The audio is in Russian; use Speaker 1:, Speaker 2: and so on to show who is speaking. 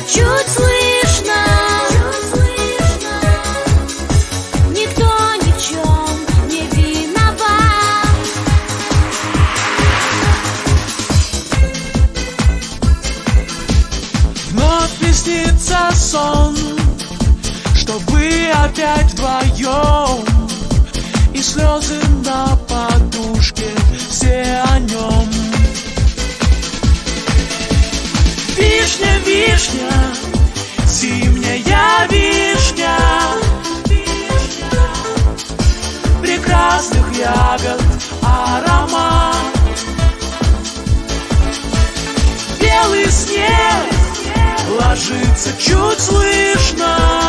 Speaker 1: чуть слышно. Никто ни в чем не виноват.
Speaker 2: Вновь приснится сон, что вы опять вдвоем, и слезы на подушке, все о нем. Вишня, вишня, зимняя вишня, прекрасных ягод аромат. Белый снег ложится чуть слышно.